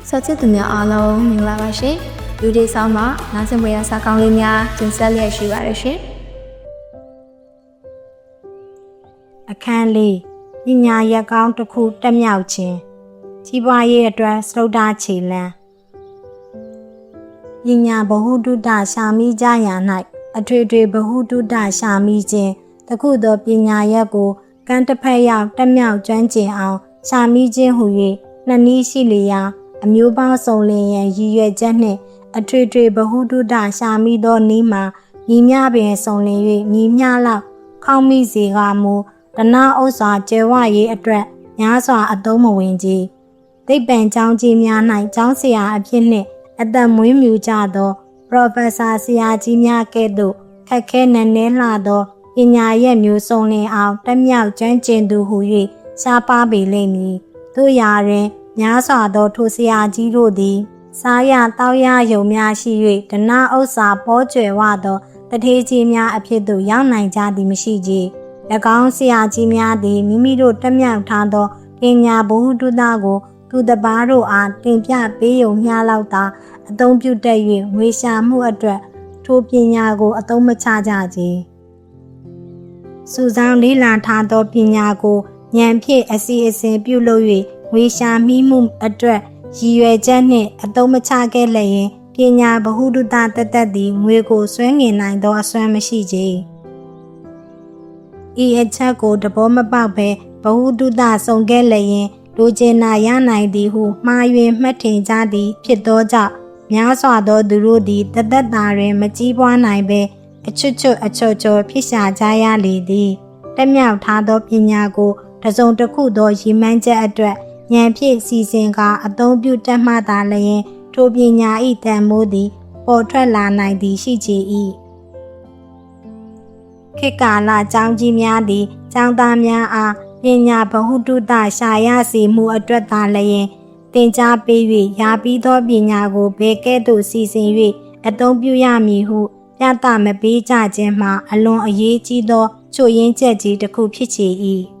စောချစ်သူများအားလုံးမင်္ဂလာပါရှင်။လူတွေဆောင်မှာနားဆင်ပွဲရစာကောင်းလေးများတင်ဆက်လျက်ရှိပါရရှင်။အခန်းလေးပညာရပ်ကောင်းတစ်ခုတက်မြောက်ခြင်းကြီးပွားရေးအတွက်စတုဒ္ဓခြေလှမ်းပညာဗဟုသုတရှာမိကြရာ၌အထွေထွေဗဟုသုတရှာမိခြင်းတခုသောပညာရပ်ကိုကံတစ်ဖက်ရောက်တက်မြောက်ကျွမ်းကျင်အောင်ရှာမိခြင်းဟူ၍နှစ်နည်းရှိလျာအမျိုးပေါင်းစုံလင်ရန်ရည်ရွယ်ချက်နှင့်အထွေထွေဗဟုသုတရှာမိသောနည်းမှာညီမျှပင်စုံလင်၍ညီမျှလောက်ခေါင်းမိစေကမူတဏှဥစ္စာကျယ်ဝရေးအတွက်များစွာအသုံးမဝင်ကြသိပ္ပံကျောင်းကြီးများ၌ကျောင်းဆရာအဖြစ်နှင့်အသက်မွေးမြူကြသောပရော်ဖက်ဆာဆရာကြီးများကဲ့သို့ခက်ခဲနက်နဲလှသောပညာရပ်မျိုးစုံလင်အောင်တက်မြောက်ကျွမ်းကျင်သူဟု၍ရှားပါပေလိမ့်မည်တို့ရာတွင်များစွာသောထိုဆရာကြီးတို့သည်စားရတောက်ရယုံများရှိ၍ဒနာဥစ္စာပေါ်ကျွယ်ဝသောတထေးကြီးများအဖြစ်သို့ရောက်နိုင်ကြသည်မရှိကြ၎င်းဆရာကြီးများသည်မိမိတို့တက်မြောက်ထားသောပညာဗဟုသုတကိုသူတပားတို့အားတင်ပြပေးရုံမျှလောက်သာအသုံးပြုတတ်၍ဝေရှာမှုအတွက်ထိုပညာကိုအသုံးမချကြကြစုဆောင်လေးလာထားသောပညာကိုဉာဏ်ဖြင့်အစီအစဉ်ပြုလုပ်၍ဝေရှာမိမှုအတွက်ရည်ရွယ်ချက်နှင့်အသုံးမချခဲ့လျင်ပညာဗဟုသုတတတ်သည်ငွေကိုဆွဲငင်နိုင်သောအစွမ်းမရှိကြဤအချက်ကိုတဘောမပေါက်ဘဲဗဟုသုတဆုံခဲ့လျင်လူကျင်နာရနိုင်သည်ဟုမှားယွင်းမှတ်ထင်ကြသည်ဖြစ်သောကြောင့်များစွာသောသူတို့သည်တသက်တာတွင်မကြီးပွားနိုင်ဘဲအချွတ်ချွတ်အချော်ချော်ဖြစ်ရှာကြရလေသည်တက်မြောက်ထားသောပညာကိုတစုံတစ်ခုသောရည်မှန်းချက်အတွက်ဉာဏ်ဖြင့်စီစဉ်ကအသုံးပြုတတ်မှသာလျင်ထိုပညာ၏တန်မိုးသည်ပေါ်ထွက်လာနိုင်သည်ရှိကြ၏ခေတ်ကာလကျောင်းကြီးများသည်ကျောင်းသားများအားပညာဗဟုသုတရှာရစေမှုအတွက်သာလျင်သင်ကြားပေး၍ရပြီးသောပညာကိုဘယ်ကဲ့သို့စီစဉ်၍အသုံးပြုရမည်ဟုပြသမပေးကြခြင်းမှာအလွန်အရေးကြီးသောချို့ယွင်းချက်ကြီးတစ်ခုဖြစ်ချေ၏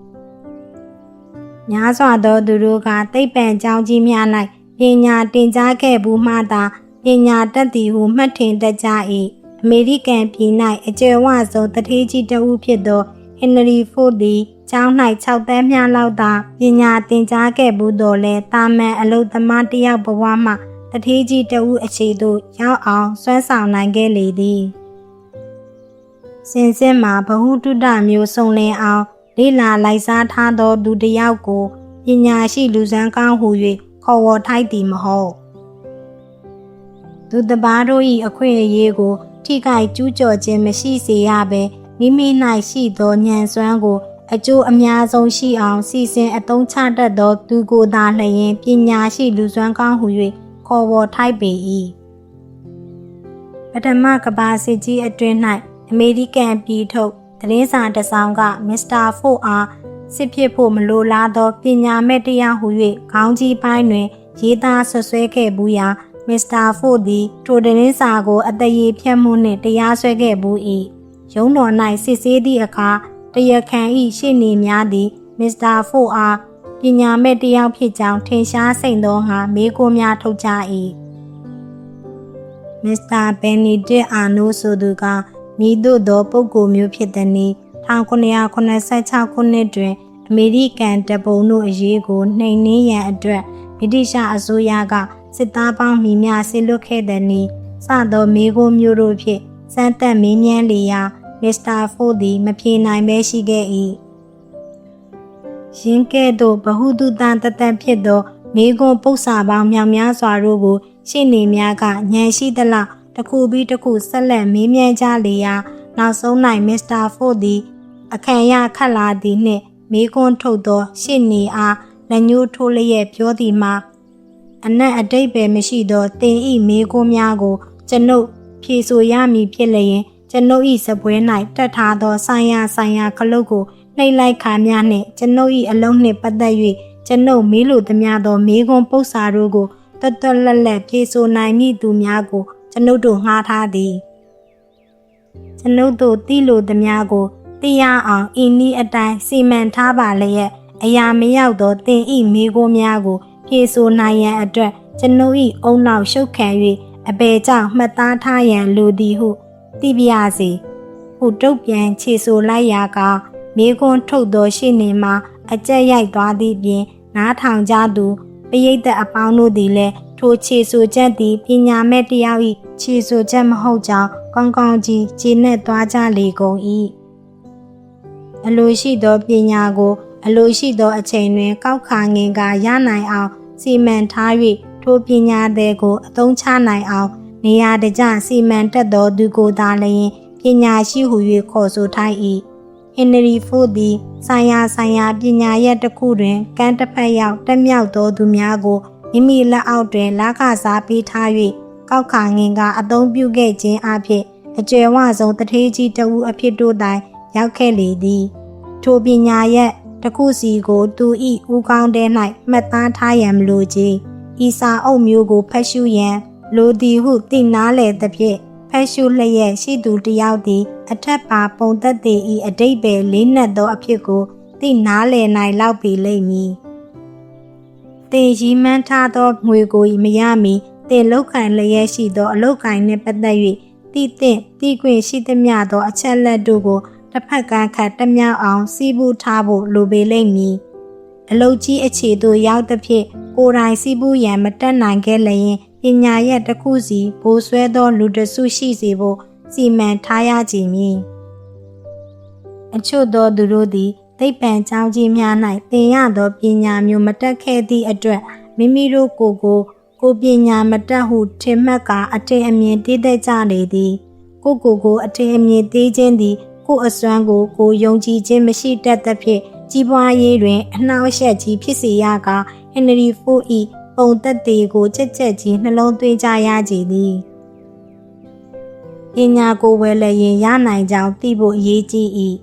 များစွာသောသူတို့ကသိပ္ပံကျောင်းကြီးများ၌ပညာတင်ကြားခဲ့ဘူးမှသာပညာတတ်သည်ဟုမှတ်ထင်တတ်ကြ၏အမေရိကန်ပြည်၌အကျယ်ဝဆုံးတထေးကြီးတစ်ဦးဖြစ်သောဟင်နရီဖို့သည်ကျောင်း၌6သန်းမြလောက်သာပညာသင်ကြားခဲ့ဘူးတော်လဲတာမန်အလုပ်သမားတစ်ယောက်ဘဝမှတထေးကြီးတစ်ဦးအခြေသို့ရောက်အောင်ဆွဲဆောင်နိုင်ခဲ့လေသည်စင်စစ်မှာဗဟုသုတမျိုးစုံလင်အောင်လေ့လာလိုက်စားထားသောသူတစ်ယောက်ကိုပညာရှိလူစမ်းကောင်းဟု၍ခေါ်ဝေါ်ထိုက်သည်မဟုတ်သူတပားတို့၏အခွင့်အရေးကိုထိခိုက်ကျူးကျော်ခြင်းမရှိစေရဘဲမိမိ၌ရှိသောဉာဏ်စွမ်းကိုအကျိုးအများဆုံးရှိအောင်စီစဉ်အသုံးချတတ်သောသူကိုသာလျင်ပညာရှိလူစွမ်းကောင်းဟု၍ခေါ်ဝေါ်ထိုက်ပေ၏ပထမကမ္ဘာစစ်ကြီးအတွင်း၌အမေရိကန်ပြည်ထုတ်သတင်းစာတစ်စောင်ကမစ္စတာဖို့အားစစ်ဖြစ်ဖို့မလိုလားသောပညာမဲ့တရားဟု၍ခေါင်းကြီးပိုင်းတွင်ရေးသားဆွဆွဲခဲ့ဘူးရာမစ္စတာဖို့သည်ထိုသတင်းစာကိုအသရေဖျက်မှုနှင့်တရားစွဲခဲ့ဘူး၏ရုံးတော်၌စစ်ဆေးသည့်အခါတရားခံ၏ရှေ့နေများသည်မစ္စတာဖို့အားပညာမဲ့တယောက်ဖြစ်ကြောင်းထင်ရှားစိမ့်သောငါမေးခွန်းများထုတ်ကြ၏မစ္စတာဘန်နီဒစ်အာနိုးဆိုသူကမည်သို့သောပုဂ္ဂိုလ်မျိုးဖြစ်သည်နည်း1986ခုနှစ်တွင်အမေရိကန်တပ်ပုံတို့အရေးကိုနှိမ်နင်းရန်အတွက်ဗြိတိရှအစိုးရကစစ်သားပေါင်းများများဆေလွတ်ခဲ့သည်နည်းစသောမေးခွန်းမျိုးတို့ဖြင့်စမ်းသပ်မေးမြန်းလျာမစ္စတာဖို့သည်မဖြေနိုင်ပဲရှိခဲ့၏ရင်းကဲ့သို့ဗဟုသုတတသက်ဖြစ်သောမေးခွန်းပု္ပ္ပစာပေါင်းများများစွာတို့ကိုရှင်းနေများကဉာဏ်ရှိသလောက်တစ်ခုပြီးတစ်ခုဆက်လက်မေးမြန်းကြလျာနောက်ဆုံး၌မစ္စတာဖို့သည်အခမ်းရခတ်လာသည်နှင့်မေးခွန်းထုတ်သောရှင်းနေအားလက်ညှိုးထိုးလျက်ပြောသည်မှာအနက်အတိတ်ပဲမရှိသောတင်ဤမေးခွန်းများကိုကျွန်ုပ်ဖြေဆိုရမည်ဖြစ်လျင်ကျွန်ုပ်၏စပွဲ၌တက်ထားသောဆိုင်ရာခလုတ်ကိုနှိပ်လိုက်ခါများနှင့်ကျွန်ုပ်၏အလုံးနှင့်ပတ်သက်၍ကျွန်ုပ်မေးလိုသမျှသောမေးခွန်းပု္ပ္ပစာတို့ကိုတွတ်တွတ်လက်လက်ဖြေဆိုနိုင်မည့်သူများကိုကျွန်ုပ်တို့ငှားထားသည်ကျွန်ုပ်တို့သိလိုသမျှကိုသိရအောင်ဤနည်းအတိုင်းစီမံထားပါလျက်အရာမရောက်သောသင်ဤမေးခွန်းများကိုဖြေဆိုနိုင်ရန်အတွက် ကျွန်ုပ်၏အုံနောက်ရှုပ်ခံ၍အဘယ်ကြောင့်မှတ်သားထားရန်လိုသည်ဟုသိပါရစေဟုတုတ်ပြန်ခြေဆိုလိုက်ရာကမိကွန်းထုတ်သောရှေ့နေမှာအကြက်ရိုက်သွားသည့်ပြင်နားထောင်ကြသူပရိသတ်အပေါင်းတို့သည်လည်းထိုခြေဆိုချက်သည်ပညာမဲ့တယောက်၏ခြေဆိုချက်မဟုတ်ကြောင်းကောင်းကောင်းကြီးခြေနဲ့သွားကြလေကုန်၏အလိုရှိသောပညာကိုအလိုရှိသောအချိန်တွင်ကောက်ခါငင်ကရနိုင်အောင်စီမံထား၍ထိုပညာတွေကိုအသုံးချနိုင်အောင်နေရာတကျစီမံတတ်သောသူကိုသာလျှင်ပညာရှိဟု၍ခေါ်ဆိုထိုက်၏ဟင်နရီဖို့သည်ဆိုင်ရာပညာရပ်တစ်ခုတွင်ကမ်းတစ်ဖက်ရောက်တက်မြောက်သောသူများကိုမိမိလက်အောက်တွင်လခစားပေးထား၍ကောက်ခါငင်ကအသုံးပြုခဲ့ခြင်းအဖြစ်အကျယ်ဝဆုံးတထေးကြီးတဦးအဖြစ်တို့တိုင်ရောက်ခဲ့လေသည်ထိုပညာရပ်တစ်ခုစီကိုသူ၏ဦးခေါင်းထဲ၌မှတ်သားထားရန်မလိုချေဤစာအုပ်မျိုးကိုဖတ်ရှုရန်လိုသည်ဟုသိနားလေသဖြင့်ဖတ်ရှုလျက်ရှိသူတယောက်သည်အထက်ပါပုံသက်သည်၏အတိတ်ပဲလေးနက်သောအဖြစ်ကိုသိနားလေနိုင်လောက်ပေလိမ့်မည်တင်ရီမှန်းထားသောငွေကိုမရမီတင်လောက်ခံလျက်ရှိသောအလောက်ကိုင်းနှင့်ပတ်သက်၍တိခွင့်ရှိသမျှသောအချက်လက်တို့ကိုတစ်ဖက်ကခတ်တမြောက်အောင်စီးပူးထားဖို့လိုပေလိမ့်မည်အလုတ်ကြီးအခြေသို့ရောက်သဖြင့်ကိုယ်တိုင်စီးပူးရန်မတက်နိုင်ခဲ့လျင်ပညာရပ်တစ်ခုစီဘိုးဆွဲသောလူတစုရှိစေဖို့စီမံထားရကြမည်အချို့သောသူတို့သည်သိပ္ပံကျောင်းကြီးများ၌သင်ရသောပညာမျိုးမတက်ခဲ့သည့်အတွက်မိမိတို့ကိုပညာမတက်ဟုထင်မှတ်ကအထင်အမြင်တည်တတ်ကြလေသည်ကိုအထင်အမြင်သေးခြင်းသည်ကိုအစွမ်းကိုယုံကြည်ခြင်းမရှိတတ်သဖြင့်ကြီးပွားရေးတွင်အနှောက်အယှက်ကြီးဖြစ်စေရကဟင်နရီဖို့၏ပုံသက်သေးကိုချက်ကြီးနှလုံးသွင်းကြရကြသည်ပညာကိုဝယ်လျင်ရနိုင်ကြောင်းသိဖို့အရေးကြီး၏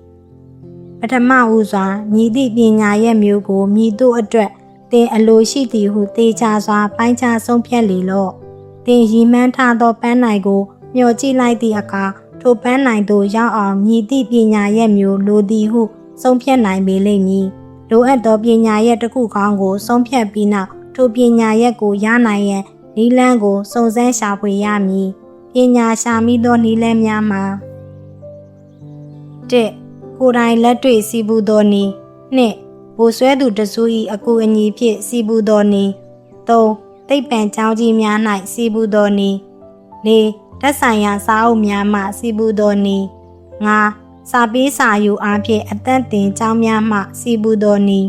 ပထမဦးစွာညီသည့်ပညာရဲ့မျိုးကိုမြည်တို့အတွက်သင်အလိုရှိသည်ဟုသေချာစွာပိုင်းခြားဆုံးဖြတ်လေလော့သင်ရည်မှန်းထားသောပန်းနိုင်ကိုမျှော်ကြည့်လိုက်သည့်အခါထိုပန်းနိုင်သို့ရောက်အောင်မြည်သည့်ပညာရဲ့မျိုးလိုသည်ဟုဆုံးဖြတ်နိုင်ပေလိမ့်မည်လိုအပ်သောပညာရဲ့တစ်ခုကောင်းကိုဆုံးဖြတ်ပြီးနောက်ထိုပညာရဲ့ကိုရနိုင်ရန်နည်းလမ်းကိုစုံစမ်းရှာဖွေရမည်ပညာရှာမိသောနည်းလမ်းများမှာ 1. ကိုယ်တိုင်လက်တွေ့စီးပူးသောနည်း 2. ဘိုးဆွဲသူတစု၏အကူအညီဖြင့်စီးပူးသောနည်း 3. သိပ္ပံကျောင်းကြီးများ၌စီးပူးသောနည်း 4. ဓာတ်ဆိုင်ရာစာအုပ်များမှစီးပူးသောနည်း 5. စာပေးစာယူအားဖြင့်အသက်သင်ကျောင်းများမှစီးပူးသောနည်း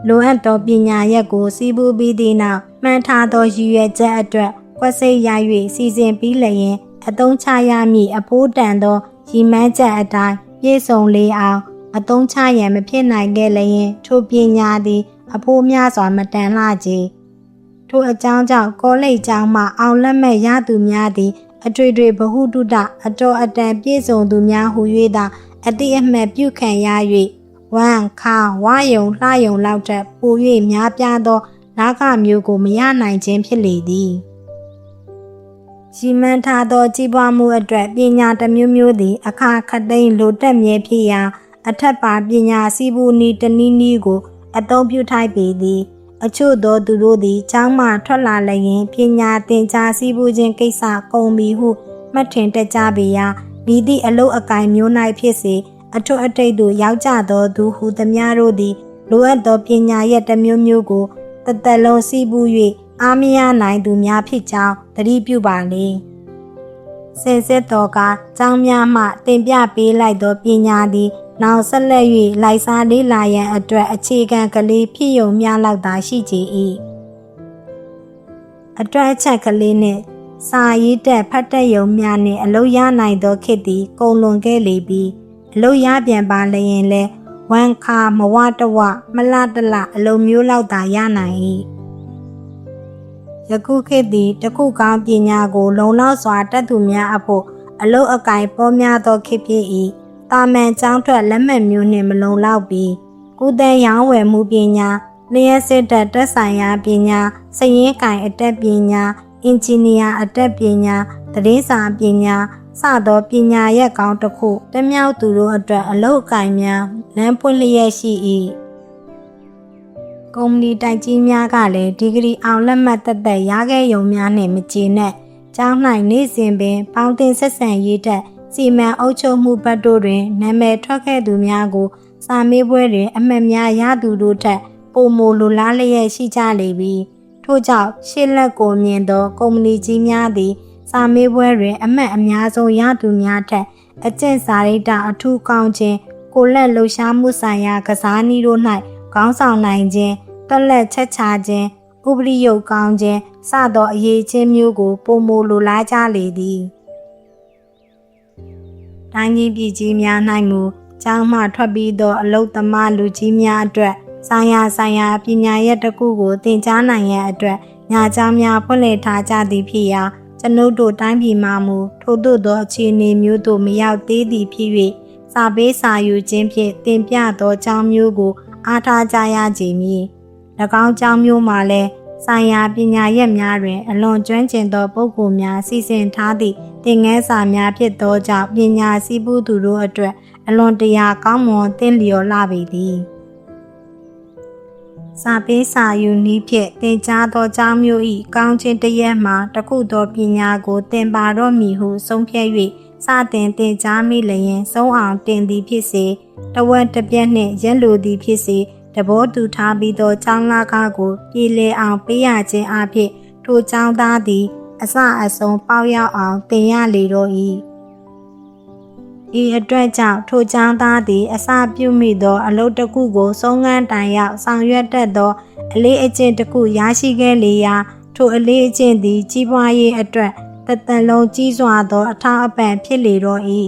လိုအပ်သောပညာရပ်ကိုစီးပူးပြီးသည့်နောက်မှန်းထားသောရည်ရွယ်ချက်အတွက်ကွက်စိတ်ရ၍စီစဉ်ပြီးလျင်အသုံးချရမည့်အဖိုးတန်သောရည်မှန်းချက်အတိုင်းပြည့်စုံလေအောင်အသုံးချရန်မဖြစ်နိုင်ခဲ့လျင်ထိုပညာသည်အဖိုးများစွာမတန်လှကြထိုအကြောင်းကြောင့်ကောလိပ်ကျောင်းမှအောင်လက်မဲ့ရသူများသည်အထွေထွေဗဟုသုတအတော်အတန်ပြည့်စုံသူများဟု၍သာအတိအမှတ်ပြုခံရ၍ဝမ်ခါဝါယုံလှယုံလောက်ထက်ပို၍များပြားသောလာခမျိုးကိုမရနိုင်ခြင်းဖြစ်လေသည်ရည်မှန်းထားသောကြီးပွားမှုအတွက်ပညာတစ်မျိုးမျိုးသည်အခါခတ်သိမ်းလိုတက်မြဲဖြစ်ရာအထက်ပါပညာစီးပူးနည်းတနည်းကိုအသုံးပြုထိုက်ပေသည်အချို့သောသူတို့သည်ကျောင်းမှထွက်လာလျင်ပညာသင်ကြားစီးပူးခြင်းကိစ္စကုန်ပြီဟုမှတ်ထင်တတ်ကြပေရာမိသည့်အလုပ်အကိုင်မျိုး၌ဖြစ်စေအထွတ်အထိပ်သို့ရောက်ကြသောသူဟူသမျှတို့သည်လိုအပ်သောပညာရဲ့တစ်မျိုးမျိုးကိုတစ်သက်လုံးစီးပူး၍အားမရနိုင်သူများဖြစ်ကြောင်းသတိပြုပါလေဆင်စစ်တော်ကကျောင်းများမှတင်ပြပေးလိုက်သောပညာသည်နောက်ဆက်လက်၍လိုက်စားလေ့လာရန်အတွက်အခြေခံကလေးဖြစ်ယုံများလောက်သာရှိကြ၏အတွက်အချက်ကလေးနှင့်စာရေးတက်ဖတ်တတ်ယုံများနှင့်အလုပ်ရနိုင်သောခေတ်သည်ကုန်လွန်ခဲ့လေပြီးအလုပ်ရပြန်ပါလျင်လဲဝမ်ခါမဝတဝမလတလအလုပ်မျိုးလောက်သာရနိုင်၏ယခုခေတ်သည်တခုကောင်းပညာကိုလုံလောက်စွာတတ်သူများအဖို့အလုပ်အကိုင်ပေါများသောခေတ်ဖြစ်၏တာမန်ကျောင်းထွက်လက်မှတ်မျိုးနှင့်မလုံလောက်ပြီးကုသရောင်းဝယ်မှုပညာလျှက်စစ်တပ်တက်ဆိုင်ရာပညာစည်ရင်းကိုင်အတတ်ပညာအင်ဂျင်နီယာအတတ်ပညာသတင်းစာပညာစသောပညာရပ်ကောင်းတစ်ခုတမြောက်သူတို့အတွက်အလုပ်အကိုင်များလမ်းပွင့်လျက်ရှိ၏ ကုမ္ပဏီတိုက်ကြီးများကလည်းဒီဂရီအောင်လက်မှတ်သက်သက်ရခဲ့ရုံများနှင့်မကျေနပ်ကျောင်း၌နေ့စဉ်ပင်ပေါင်းတင်ဆက်ဆံရေးတက်စီမံအုပ်ချုပ်မှုဘက်တို့တွင်နာမည်ထွက်ခဲ့သူများကိုစာမေးပွဲတွင်အမှတ်များရသူတို့ထက်ပိုမိုလိုလားလျက်ရှိကြလေပြီထို့ကြောင့်ရှေ့လက်ကိုမြင်သောကုမ္ပဏီကြီးများသည်စာမေးပွဲတွင်အမှတ်အများဆုံးရသူများထက်အကျင့်စာရိတ္တအထူးကောင်းခြင်းကိုယ်လက်လှူရှားမှုဆိုင်ရာကစားနည်းတို့၌ခေါင်းဆောင်နိုင်ခြင်းတက်လက်ချက်ချခြင်းဥပဒေရုပ်ကောင်းခြင်းစသောအရေးချင်းမျိုးကိုပိုမိုလိုလားကြလေသည်တိုင်းကြီးပြည်ကြီးများ၌မူကျောင်းမှထွက်ပြီးသောအလုသမားလူကြီးများအတွက်ဆိုင်ရာပညာရပ်တစ်ခုကိုသင်ကြားနိုင်ရန်အတွက်ညာကျောင်းများဖွင့်လှစ်ထားကြသည်ဖြစ်ရာကျွန်ုပ်တို့တိုင်းပြည်မှာမူထို့သို့သောအခြေအနေမျိုးသို့မရောက်သေးသည်ဖြစ်၍စာပေးစာယူခြင်းဖြင့်သင်ပြသောကျောင်းမျိုးကိုအားထားကြရကြမည်၎င်းကျောင်းမျိုးမှာလည်းဆိုင်ရာပညာရပ်များတွင်အလွန်ကျွမ်းကျင်သောပုဂ္ဂိုလ်များစီစဉ်ထားသည့်သင်ခန်းစာများဖြစ်သောကြောင့်ပညာစည်းပူးသူတို့အတွက်အလွန်တရာကောင်းမွန်သင့်လျော်လှပေသည်စာပေးစာယူနည်းဖြင့်သင်ကြားသောကျောင်းမျိုး၏ကောင်းခြင်းတရက်မှာတစ်ခုသောပညာကိုသင်ပါတော့မည်ဟုဆုံးဖြတ်၍စတင်သင်ကြားမိလျင်ဆုံးအောင်တင်သည်ဖြစ်စေတဝက်တစ်ပြက်နှင့်ရက်လိုသည်ဖြစ်စေတဘောတူထားပြီးသောကျောင်းလာကားကိုပြည်လည်အောင်ပေးရခြင်းအဖြစ်ထိုကျောင်းသားသည်အစအဆုံးပေါရောက်အောင်သင်ရလေတော့၏ဤအတွက်ကြောင့်ထိုကျောင်းသားသည်အစပြုမိသောအလုပ်တစ်ခုကိုဆုံးခန်းတိုင်ရောက်ဆောင်ရွက်တတ်သောအလေးအကျင့်တစ်ခုရရှိခဲ့လေရာထိုအလေးအကျင့်သည်ကြီးပွားရေးအတွက်တလုံးကြီးစွာသောအထောက်အပံ့ဖြစ်လေတော့၏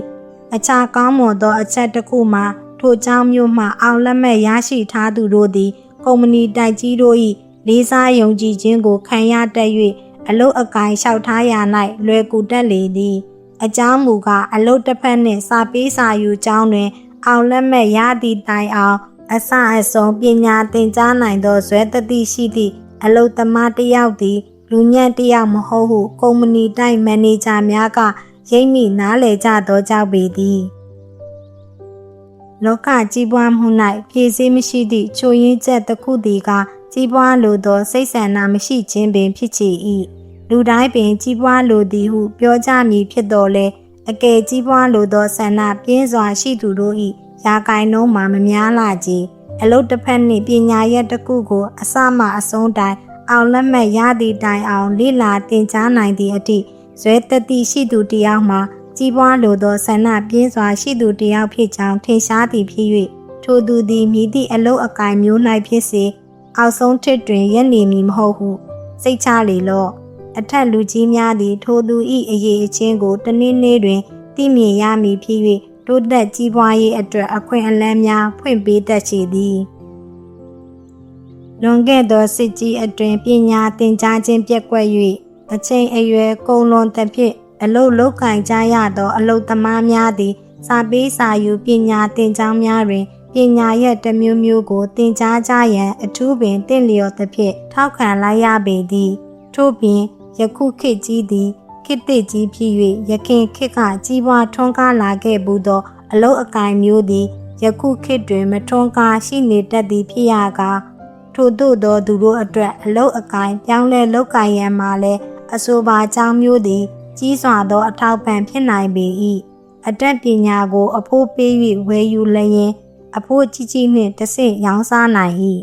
အခြားကောင်းမွန်သောအချက်တစ်ခုမှာထိုကျောင်းမျိုးမှအောင်လက်မဲ့ရရှိထားသူတို့သည်ကုမ္ပဏီတိုက်ကြီးတို့၏လေးစားယုံကြည်ခြင်းကိုခံရတတ်၍အလုတ်အကိုင်လျှောက်ထားရာ၌လွယ်ကူတတ်လေသည်အကြောင်းမူကားအလုတ်တစ်ဖက်နှင့်စာပေးစာယူကျောင်းတွင်အောင်လက်မဲ့ရသည့်တိုင်အောင်အစအဆုံးပညာသင်ကြားနိုင်သောဇွဲတတိရှိသည့်အလုတ်သမားတစ်ယောက်သည်လူညံ့တစ်ယောက်မဟုတ်ဟုကုမ္ပဏီတိုက်မန်နေဂျာများကရိပ်မိနားလည်ကြသောကြောင့်ပေသည်လောကကြီးပွားမှု၌ဖြည့်ဆည်းမရှိသည့်ချိုရင်းချက်တစ်ခုသည်ကကြီးပွားလိုသောစိတ်ဆန္ဒမရှိခြင်းပင်ဖြစ်ချေ၏လူတိုင်းပင်ကြီးပွားလိုသည်ဟုပြောကြမည်ဖြစ်တော်လဲအကယ်ကြီးပွားလိုသောဆန္ဒပြင်းစွာရှိသူတို့၏ရာဂိုင်နှုန်းမှာမများလာကြအလုတ်တစ်ဖက်နှင့်ပညာရပ်တစ်ခုကိုအစမှအဆုံးတိုင်အောင်လက်မှတ်ရသည့်တိုင်အောင်လေ့လာသင်ကြားနိုင်သည့်အထိဇွဲတတိရှိသူတစ်ယောက်မှာကြီးပွားလိုသောဆန္ဒပြင်းစွာရှိသူတစ်ယောက်ဖြစ်ကြောင်းထင်ရှားသည်ဖြစ်၍ထိုသူသည်မြည်သည့်အလုတ်အကိုင်မျိုး၌ဖြစ်စေအောက်ဆုံးထစ်တွင်ရက်နေမည်မဟုတ်ဟုစိတ်ချလေလော့အထက်လူကြီးများသည်ထိုသူ၏အရေးအချင်းကိုတနည်းနည်းတွင်သိမြင်ရမည်ဖြစ်၍တိုးတက်ကြီးပွားရေးအတွက်အခွင့်အလမ်းများဖွင့်ပေးတတ်ချေသည်လွန်ခဲ့သောစစ်ကြီးအတွင်ပညာသင်ကြားခြင်းပြက်ကွက်၍အချိန်အရွယ်ကုန်လွန်သဖြင့်အလုတ်လုပ်ကင်ကြရသောအလုတ်သမားများသည်စာပေးစာယူပညာသင်ကြားများတွင်ပညာရပ်တစ်မျိုးမျိုးကိုသင်ကြားကြရန်အထူးပင်တင့်လျော်သဖြင့်ထောက်ခံလိုက်ရပေသည်ထို့ပြင်ယခုခေတ်ကြီးသည်ခေတ်သစ်ကြီးဖြစ်၍ယခင်ခေတ်ကကြီးပွားထွန်းကားလာခဲ့ဘူးသောအလုတ်အကိုင်မျိုးသည်ယခုခေတ်တွင်မထွန်းကားရှိနေတတ်သည်ဖြစ်ရကားထို့သို့သောသူတို့အတွက်အလုတ်အကိုင်ပြောင်းလဲလုပ်ကိုင်ရန်မှာလည်းအဆိုပါကျောင်းမျိုးသည်ကြီးစွာသောအထောက်ပံ့ဖြစ်နိုင်ပေ၏အတတ်ပညာကိုအဖို့ပေး၍ဝယ်ယူလျင်အဖို့ကြီးကြီးနှင့်တဆင့်ရောင်းစားနိုင်၏